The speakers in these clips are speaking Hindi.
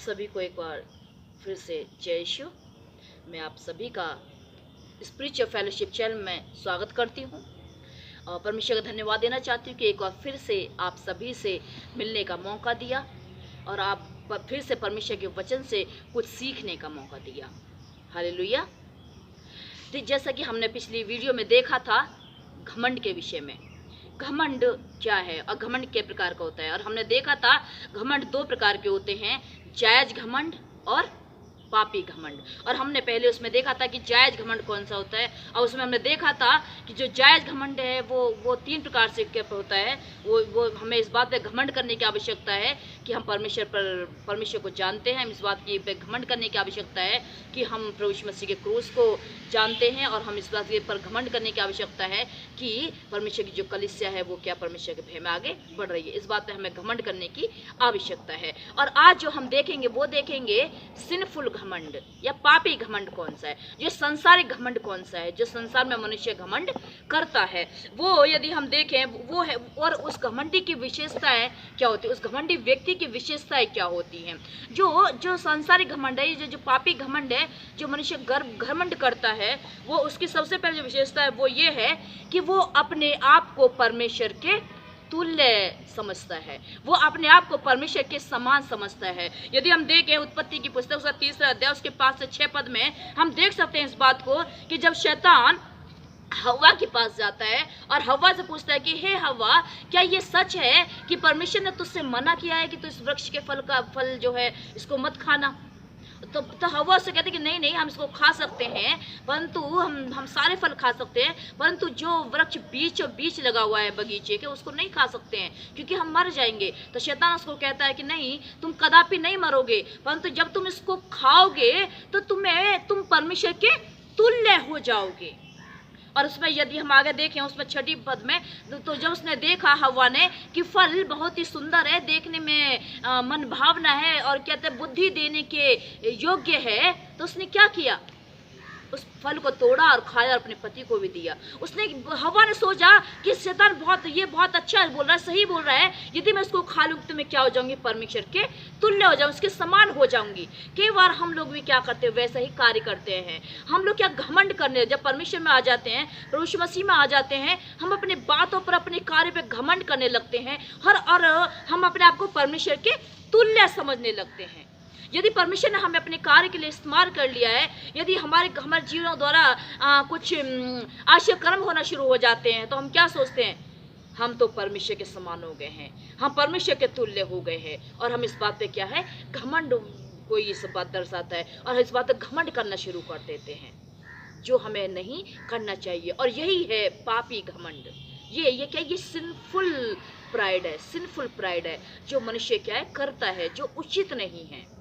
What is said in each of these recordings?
सभी को एक बार फिर से जय यीशु। मैं आप सभी का स्पिरिचुअल फेलोशिप चैनल में स्वागत करती हूँ और परमेश्वर का धन्यवाद देना चाहती हूँ कि एक बार फिर से आप सभी से मिलने का मौका दिया और आप फिर से परमेश्वर के वचन से कुछ सीखने का मौका दिया। हालेलुया। तो जैसा कि हमने पिछली वीडियो में देखा था घमंड के विषय में, घमंड क्या है और घमंड के प्रकार का होता है, और हमने देखा था घमंड दो प्रकार के होते हैं, जायज घमंड और पापी घमंड। और हमने पहले उसमें देखा था कि जायज घमंड कौन सा होता है, और उसमें हमने देखा था कि जो जायज घमंड है वो तीन प्रकार से होता है। वो हमें इस बात पे घमंड करने की आवश्यकता है कि हम परमेश्वर को जानते हैं। हम इस बात की घमंड करने की आवश्यकता है कि हम प्रभु यीशु मसीह के क्रूस को जानते हैं, और हम इस बात के पर घमंड करने की आवश्यकता है कि परमेश्वर की जो कलीसिया है वो क्या परमेश्वर के भय में आगे बढ़ रही है। इस बात पे हमें घमंड करने की आवश्यकता है। और आज जो हम देखेंगे वो देखेंगे सिनफुल घमंड या पापी घमंड कौन सा है, जो संसारिक घमंड कौन सा है, जो संसार में मनुष्य घमंड करता है। वो यदि हम देखें वो है, और उस घमंडी की विशेषताएं क्या होती है, उस घमंडी व्यक्ति की विशेषताएं क्या होती हैं। जो संसारिक घमंड है, जो पापी घमंड है, जो मनुष्य घमंड करता है, वो उसकी सबसे पहले जो विशेषता है वो ये है कि वो अपने आप को परमेश्वर के तुल्य समझता है, वो अपने आप को परमेश्वर के समान समझता है। यदि हम देखें उत्पत्ति की पुस्तक उसका 3रा अध्याय उसके 5 से 6 पद में हम देख सकते हैं इस बात को कि जब शैतान हव्वा के पास जाता है और हव्वा से पूछता है कि हे हव्वा, क्या ये सच है कि परमेश्वर ने तुझसे मना किया है कि तू इस वृक्ष के फल जो है इसको मत खाना। तो हव्वा से कहते कि नहीं हम इसको खा सकते हैं, परंतु हम सारे फल खा सकते हैं, परंतु जो वृक्ष बीच लगा हुआ है बगीचे के उसको नहीं खा सकते हैं क्योंकि हम मर जाएंगे। तो शैतान उसको कहता है कि नहीं, तुम कदापि नहीं मरोगे, परंतु जब तुम इसको खाओगे तो तुम परमेश्वर के तुल्य हो जाओगे। और उसमें यदि हम आगे देखें उसमें 6 पद में, तो जब उसने देखा हव्वा ने कि फल बहुत ही सुंदर है, देखने में मन भावना है और कहते बुद्धि देने के योग्य है, तो उसने क्या किया, उस फल को तोड़ा और खाया और अपने पति को भी दिया। हव्वा ने सोचा कि शैतान बहुत अच्छा बोल रहा है, सही बोल रहा है, यदि मैं इसको खा लूँ तो मैं क्या हो जाऊंगी, परमेश्वर के तुल्य हो जाऊँ, उसके समान हो जाऊंगी। कई बार हम लोग भी क्या करते हैं, वैसा ही कार्य करते हैं। हम लोग क्या घमंड करने, जब परमेश्वर में आ जाते हैं, प्रभु यीशु मसीह में आ जाते हैं, हम अपनी बातों पर अपने कार्य पे घमंड करने लगते हैं और हम अपने आप को परमेश्वर के तुल्य समझने लगते हैं। यदि परमेश्वर ने हमें अपने कार्य के लिए इस्तेमाल कर लिया है, यदि हमारे जीवनों द्वारा कुछ आश्चर्य कर्म होना शुरू हो जाते हैं, तो हम क्या सोचते हैं, हम तो परमेश्वर के समान हो गए हैं, हम परमेश्वर के तुल्य हो गए हैं। और हम इस बात पे क्या है, घमंड कोई इस बात दर्शाता है और इस बात पे घमंड करना शुरू कर देते हैं, जो हमें नहीं करना चाहिए। और यही है पापी घमंड। ये क्या, ये सिंफुल प्राइड है, सिंफुल प्राइड है, जो मनुष्य क्या है करता है, जो उचित नहीं है।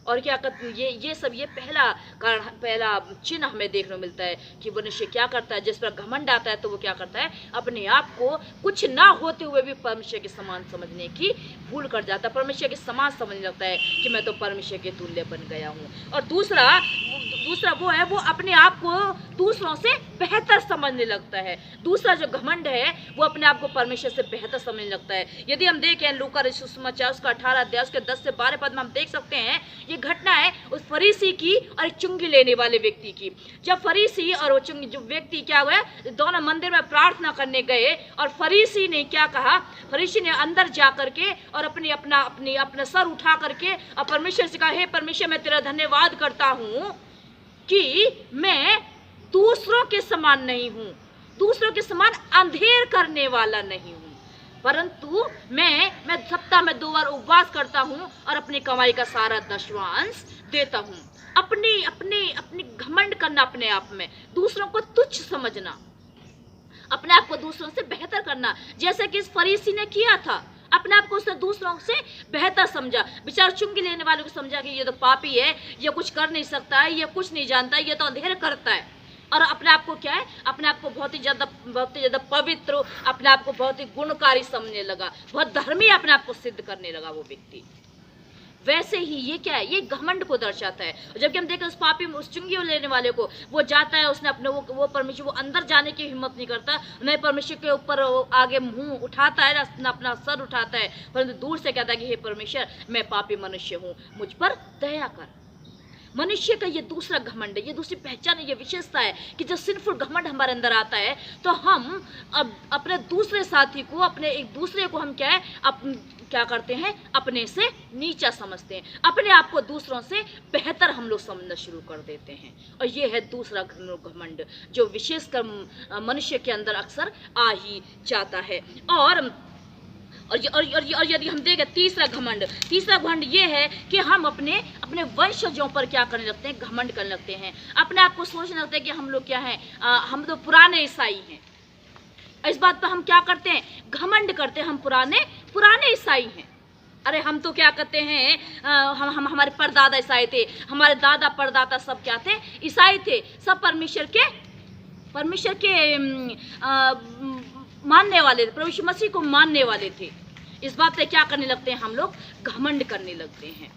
और क्या करते ये सब, ये पहला चिन्ह हमें देखने को मिलता है कि मनुष्य क्या करता है, जिस पर घमंड आता है तो वो क्या करता है, अपने आप को कुछ ना होते हुए भी परमेश्वर के समान समझने की भूल कर जाता है, परमेश्वर के समान समझने लगता है कि मैं तो परमेश्वर के तुल्य बन गया हूँ। और दूसरा वो है, वो अपने आप को दूसरों से बेहतर समझने लगता है। दूसरा जो घमंड है वो अपने आप को परमेश्वर से बेहतर समझने लगता है। यदि हम देखें लूका सुसमाचार उसका 18 अध्याय उसके 10 से 12 पद में हम देख सकते हैं, ये घटना है उस फरीसी की और एक चुंगी लेने वाले व्यक्ति की। जब फरीसी और वो चुंगी जो व्यक्ति क्या हुआ, दोनों मंदिर में प्रार्थना करने गए, और फरीसी ने क्या कहा, फरीसी ने अंदर जा करके और अपना सर उठा करके और परमेश्वर से कहा, हे परमेश्वर, मैं तेरा धन्यवाद करता हूँ कि मैं दूसरों के समान नहीं हूँ, दूसरों के समान अंधेर करने वाला नहीं हूँ, परंतु मैं सप्ताह में 2 बार उपवास करता हूँ और अपनी कमाई का सारा 10वां अंश देता हूँ। अपनी घमंड करना, अपने आप में दूसरों को तुच्छ समझना, अपने आप को दूसरों से बेहतर करना, जैसे कि इस फरीसी ने किया था, अपने आप को उसने दूसरों से बेहतर समझा। बेचारा चुंगी लेने वाले को समझा कि ये तो पापी है, ये कुछ कर नहीं सकता है, ये कुछ नहीं जानता है, ये तो अंधेर करता है, और अपने आप को क्या है, अपने आप को बहुत ही ज्यादा पवित्र, अपने आप को बहुत ही गुणकारी समझने लगा, बहुत धर्मी अपने आप को सिद्ध करने लगा वो व्यक्ति। वैसे ही ये क्या है, ये घमंड को दर्शाता है। जबकि हम देखें उस पापी, उस चुंगी लेने वाले को, वो जाता है, उसने अपने वो परमेश्वर, वो अंदर जाने की हिम्मत नहीं करता, नहीं परमेश्वर के ऊपर आगे मुंह उठाता है ना अपना सर उठाता है, परंतु दूर से कहता है कि हे परमेश्वर, मैं पापी मनुष्य हूँ, मुझ पर दया कर। मनुष्य का ये दूसरा घमंड है, ये दूसरी पहचान है, ये विशेषता है कि जब सिंफुल घमंड हमारे अंदर आता है तो हम अब अपने दूसरे साथी को, अपने एक दूसरे को हम क्या है, क्या करते हैं, अपने से नीचा समझते हैं, अपने आप को दूसरों से बेहतर हम लोग समझना शुरू कर देते हैं। और ये है दूसरा घमंड जो विशेषकर मनुष्य के अंदर अक्सर आ ही जाता है। और यदि हम देखें तीसरा घमंड ये है कि हम अपने वंशजों पर क्या करने लगते हैं, घमंड करने लगते हैं, अपने आप को सोचने लगते हैं कि हम लोग क्या हैं, हम तो पुराने ईसाई हैं। इस बात पर हम क्या करते हैं, घमंड करते हैं, हम पुराने ईसाई हैं। अरे हम तो क्या करते हैं, हम हमारे परदादा ईसाई थे, हमारे दादा परदादा सब क्या थे, ईसाई थे, सब परमेश्वर के मानने वाले थे, प्रभु यीशु मसीह को मानने वाले थे। इस बात पे क्या करने लगते हैं, हम लोग घमंड करने लगते हैं,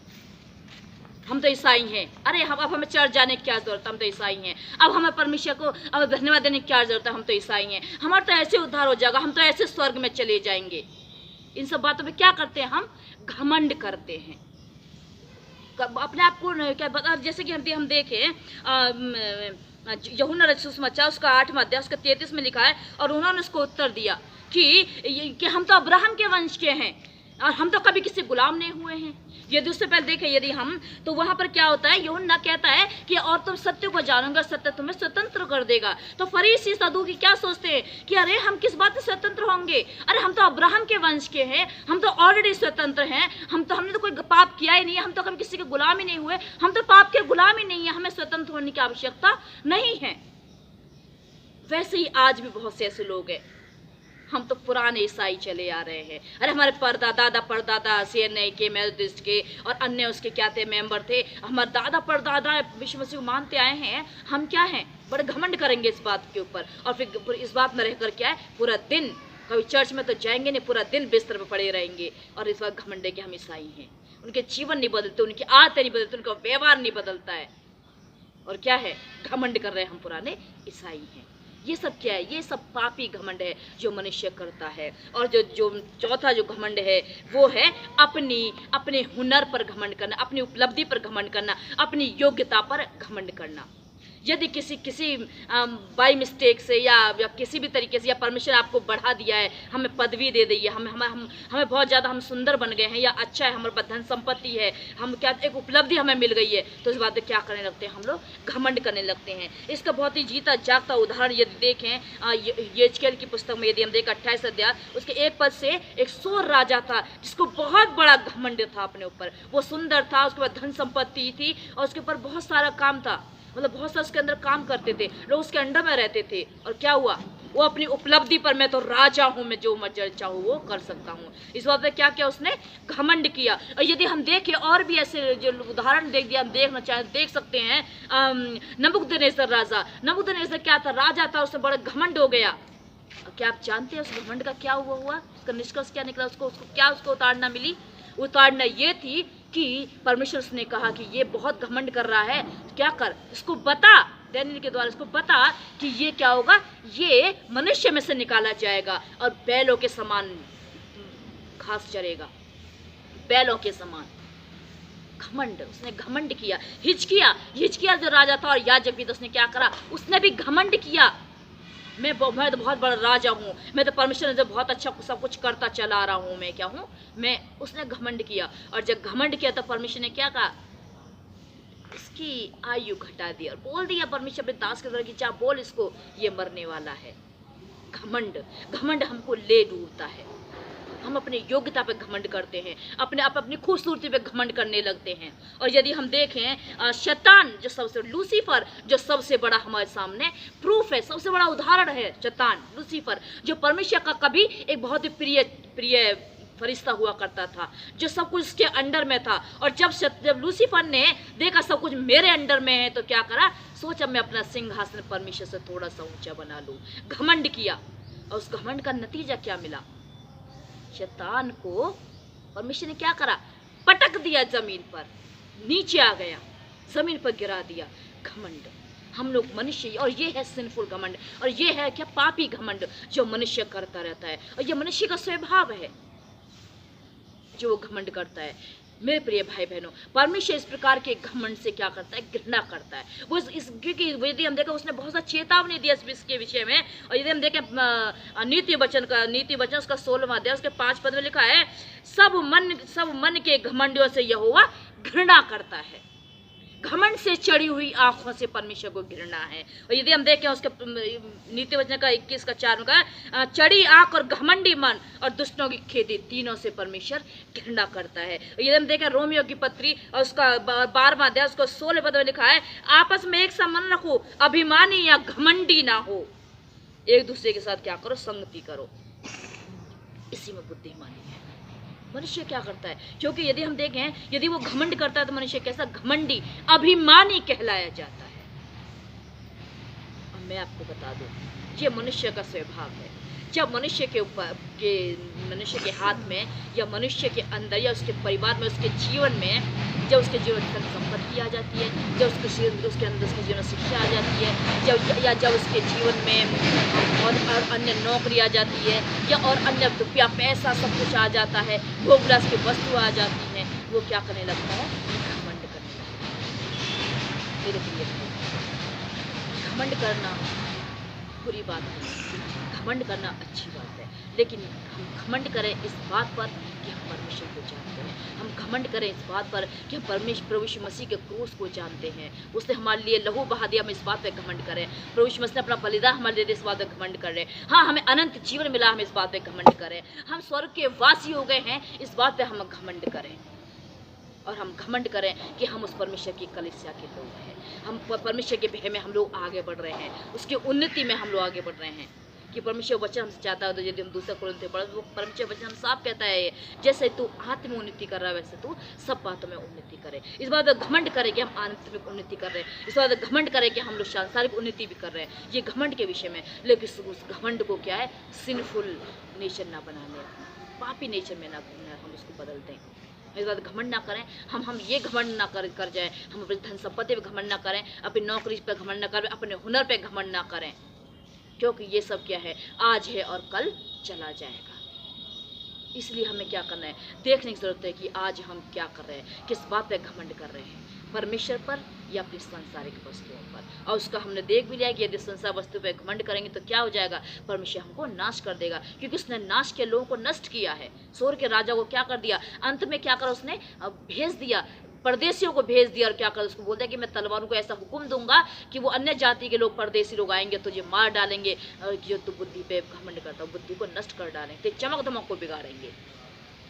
हम तो ईसाई हैं। अरे अब हमें चर्च जाने की क्या जरूरत है, हम तो ईसाई हैं। अब हमें परमेश्वर को अब धन्यवाद देने की क्या जरूरत है, हम तो ईसाई हैं। हमारा तो ऐसे उद्धार हो जाएगा, हम तो ऐसे स्वर्ग में चले जाएंगे। इन सब बातों पे क्या करते हैं, हम घमंड करते हैं अपने आप को। क्या बता, जैसे कि हम देखें यूहन्ना रचित सुसमाचार उसका 8वां अध्याय उसका 33 में लिखा है, और उन्होंने उसको उत्तर दिया कि हम तो अब्राहम के वंश के हैं और हम तो कभी किसी गुलाम नहीं हुए हैं। यदि उससे पहले देखें, यदि हम, तो वहां पर क्या होता है, यूहन्ना कहता है कि और तुम सत्य को जानोगे, सत्य तुम्हें स्वतंत्र कर देगा। तो फरीसी सदूकी क्या सोचते हैं कि अरे हम किस बात से स्वतंत्र होंगे, अरे हम तो अब्राहम के वंश के हैं, हम तो ऑलरेडी स्वतंत्र हैं, हमने तो कोई पाप किया ही नहीं है, हम तो कभी किसी के गुलाम ही नहीं हुए, हम तो पाप के गुलाम ही नहीं है, हमें स्वतंत्र होने की आवश्यकता नहीं है। वैसे ही आज भी बहुत से ऐसे लोग हैं, हम तो पुराने ईसाई चले आ रहे हैं। अरे हमारे परदादा सीएनए के, मेथोडिस्ट के और अन्य उसके क्या थे, मेंबर थे, हमारे दादा परदादा यीशु मसीह को मानते आए हैं। हम क्या हैं, बड़े घमंड करेंगे इस बात के ऊपर, और फिर इस बात में रहकर क्या है, पूरा दिन कभी चर्च में तो जाएंगे नहीं, पूरा दिन बिस्तर पर पड़े रहेंगे और इस बात घमंड है कि हम ईसाई हैं। उनके जीवन नहीं बदलते, उनकी आदतें नहीं बदलती, उनका व्यवहार नहीं बदलता है, और क्या है, घमंड कर रहे हैं, हम पुराने ईसाई हैं। ये सब क्या है, ये सब पापी घमंड है जो मनुष्य करता है। और जो चौथा जो घमंड है वो है अपने हुनर पर घमंड करना, अपनी उपलब्धि पर घमंड करना, अपनी योग्यता पर घमंड करना। यदि किसी बाई मिस्टेक से या किसी भी तरीके से, या परमेश्वर आपको बढ़ा दिया है, हमें पदवी दे दी है, हमें बहुत ज़्यादा हम सुंदर बन गए हैं, या अच्छा है, हमारे पास धन संपत्ति है, हम क्या एक उपलब्धि हमें मिल गई है, तो इस बात में क्या करने लगते हैं, हम लोग घमंड करने लगते हैं। इसका बहुत ही जीता जागता उदाहरण यदि देखें यहेजकेल की पुस्तक में, यदि हम देखें 28 अध्याय उसके 1 पद से, एक सोर राजा था जिसको बहुत बड़ा घमंड था अपने ऊपर। वो सुंदर था, उसके बाद धन संपत्ति थी, और उसके ऊपर बहुत सारा काम था, मतलब बहुत सारे उसके अंदर काम करते थे, लोग उसके अंडर में रहते थे। और क्या हुआ, वो अपनी उपलब्धि पर, मैं तो राजा हूँ, मैं जो मर्जी चाहूँ वो कर सकता हूँ, इस बात पे क्या किया उसने, घमंड किया। और यदि हम देखें और भी ऐसे जो उदाहरण देख दिया, हम देखना चाहें देख सकते हैं। नबूकदनेस्सर राजा, नबूकदनेस्सर क्या था, राजा था, उससे बड़ा घमंड हो गया। क्या आप जानते हैं उस घमंड का क्या हुआ, उसका निष्कर्ष क्या निकला, उसको उतारना मिली, उतारना ये थी कि परमेश्वर ने कहा कि ये बहुत घमंड कर रहा है, क्या कर, इसको बता, डैनियल के द्वारा इसको बता कि ये क्या होगा, ये मनुष्य में से निकाला जाएगा और बैलों के समान घास चरेगा, बैलों के समान। घमंड, उसने घमंड किया। हिजकिय्याह जो राजा था और याजक भी, तो उसने क्या करा, उसने भी घमंड किया, मैं तो बहुत बड़ा राजा हूँ, मैं तो परमेश्वर ने जो बहुत अच्छा सब कुछ करता चला आ रहा हूँ, मैं क्या हूँ, मैं, उसने घमंड किया। और जब घमंड किया तो परमेश्वर ने क्या कहा, इसकी आयु घटा दी और बोल दिया परमेश्वर अपने दास के द्वारा कि जा बोल इसको, ये मरने वाला है। घमंड हमको ले डूबता है, हम अपनी योग्यता पे घमंड करते हैं, अपनी खूबसूरती पे घमंड करने लगते हैं। और यदि हम देखें शैतान जो सबसे, लूसीफर जो सबसे बड़ा हमारे सामने प्रूफ है, सबसे बड़ा उदाहरण है शैतान लूसीफर, जो परमेश्वर का कभी एक बहुत ही प्रिय फरिश्ता हुआ करता था, जो सब कुछ उसके अंडर में था। और जब लूसीफर ने देखा सब कुछ मेरे अंडर में है, तो क्या करा, सोचा मैं अपना सिंहासन परमेश्वर से थोड़ा सा ऊंचा बना लूं, घमंड किया। और उस घमंड का नतीजा क्या मिला, शैतान को परमेश्वर ने क्या करा, पटक दिया जमीन पर, नीचे आ गया, जमीन पर गिरा दिया। घमंड, हम लोग मनुष्य, और ये है सिंफुल घमंड, और ये है क्या, पापी घमंड जो मनुष्य करता रहता है, और ये मनुष्य का स्वभाव है जो वो घमंड करता है। मेरे प्रिय भाई बहनों, परमेश्वर इस प्रकार के घमंड से क्या करता है, घृणा करता है। वो इस क्योंकि यदि हम देखें उसने बहुत सा चेतावनी दिया इसके विषय में, और यदि हम देखें नीति वचन उसका 16वां अध्याय उसके 5 पद में लिखा है, सब मन के घमंडियों से यहोवा घृणा करता है। घमंड से चढ़ी हुई आंखों से परमेश्वर को घृणा है। और यदि हम देखें उसके नीति वचन का 21 का 4 में कहा, चढ़ी आंख और घमंडी मन और दुष्टों की खेती, तीनों से परमेश्वर घृणा करता है। और यदि हम देखें रोमियो की पत्री और उसका 12वां अध्याय उसको 16 पद में लिखा है, आपस में एक सा मन रखो, अभिमानी या घमंडी ना हो, एक दूसरे के साथ क्या करो, संगति करो, इसी में बुद्धिमानी है। मनुष्य क्या करता है, क्योंकि यदि हम देखें, यदि वो घमंड करता है तो मनुष्य कैसा, घमंडी, अभिमानी कहलाया जाता है। और मैं आपको बता दूं, ये मनुष्य का स्वभाव है। जब मनुष्य के हाथ में या मनुष्य के अंदर या उसके परिवार में, उसके जीवन में, जब उसके जीवन में संपत्ति आ जाती है, जब उसके अंदर उसके जीवन में शिक्षा आ जाती है, जब उसके जीवन में और अन्य नौकरी आ जाती है, या और अन्य रुपया पैसा सब कुछ आ जाता है, भोगविलास की वस्तु आ जाती हैं, वो क्या करने लगता है, घमंड करने लगता है। मेरे प्रिय भाई, घमंड करना बुरी बात नहीं, घमंड करना अच्छी बात है, लेकिन हम घमंड करें इस बात पर कि हम परमेश्वर को जानते हैं। हम घमंड करें इस बात पर कि हम प्रभु यीशु मसीह के क्रूस को जानते हैं, उसने हमारे लिए लहू बहा दिया, हम इस बात पे घमंड करें। प्रभु यीशु मसीह ने अपना बलिदान हमारे लिए, इस बात पे घमंड कर रहे हैं। हाँ, हमें अनंत जीवन मिला, हम इस बात पे घमंड करें। हम स्वर्ग के वासी हो गए हैं, इस बात पे हम घमंड करें। और हम घमंड करें कि हम उस परमेश्वर की कलीसिया के लोग हैं, हम परमेश्वर के भय में हम लोग आगे बढ़ रहे हैं, उसकी उन्नति में हम लोग आगे बढ़ रहे हैं। कि परमेश्वर वचन हमसे चाहता है, तो यदि हम दूसरा कुरिन्थियों पढ़े तो परमेश्वर वचन हम साफ कहता है, जैसे तू आत्म में उन्नति कर रहा है वैसे तू सब बातों में उन्नति करे। इस बात में घमंड करे कि हम आत्मिक उन्नति कर रहे हैं, इस बात में घमंड करे कि हम लोग सांसारिक उन्नति भी कर रहे हैं, ये घमंड के विषय में। लेकिन उस घमंड को क्या है, सिनफुल नेचर ना बनाने, पापी नेचर में ना हम उसको बदल दें। इस बात घमंड ना करें, हम ये घमंड ना कर जाए, हम अपनी धन संपत्ति पे घमंड ना करें, अपनी नौकरी पे घमंड ना करें, अपने हुनर पे घमंड ना करें, क्योंकि ये सब क्या है, आज है और कल चला जाएगा। इसलिए हमें क्या करना है, देखने की जरूरत है कि आज हम क्या कर रहे हैं, किस बात पे घमंड कर रहे हैं, परमेश्वर पर या अपनी सांसारिक वस्तुओं पर। और उसका हमने देख भी लिया कि यदि संसार वस्तु पे घमंड करेंगे तो क्या हो जाएगा, परमेश्वर हमको नाश कर देगा, क्योंकि उसने नाश के लोगों को नष्ट किया है। सोर के राजा को क्या कर दिया, अंत में क्या कर, उसने भेज दिया, परदेशियों को भेज दिया, और क्या कर, उसको बोलते हैं कि मैं तलवारों को ऐसा हुक्म दूंगा कि वो अन्य जाति के लोग, परदेशी लोग आएंगे तुझे मार डालेंगे, जो तू बुद्धि पे घमंड करता, बुद्धि को नष्ट कर डालेंगे, तेरी चमक धमक को बिगाड़ेंगे।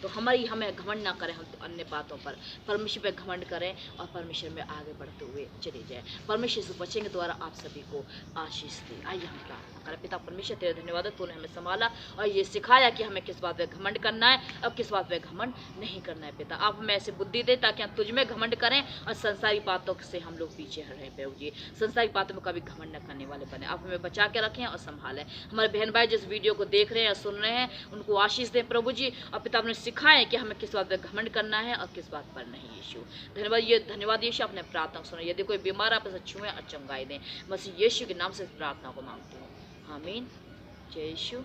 तो हमें घमंड ना करें, हम तो अन्य बातों पर, परमेश्वर पे घमंड करें और परमेश्वर में आगे बढ़ते हुए चले जाएं। परमेश्वर इस वचन के द्वारा आप सभी को आशीष दे। आइए हम प्रार्थना करें। पिता परमेश्वर, तेरे धन्यवाद, तूने हमें संभाला और ये सिखाया कि हमें किस बात पे घमंड करना है और किस बात पे घमंड नहीं करना है। पिता आप हमें ऐसे बुद्धि दे ताकि हम तुझ में घमंड करें और संसारी बातों से हम लोग पीछे रहे प्रभु जी, संसारी बातों में कभी घमंड न करने वाले बने। आप हमें बचा के रखें और संभालें। हमारे बहन भाई जिस वीडियो को देख रहे हैं और सुन रहे हैं उनको आशीष दें प्रभु जी, और पिता आपने सिखाएं कि हमें किस बात पर घमंड करना है और किस बात पर नहीं। यीशु धन्यवाद यीशु, अपने प्रार्थना सुना। यदि कोई बीमार आप ऐसा छुएं और चंगाई दें, मसीह यीशु के नाम से प्रार्थना को मांगते हो, आमीन। जय यीशु।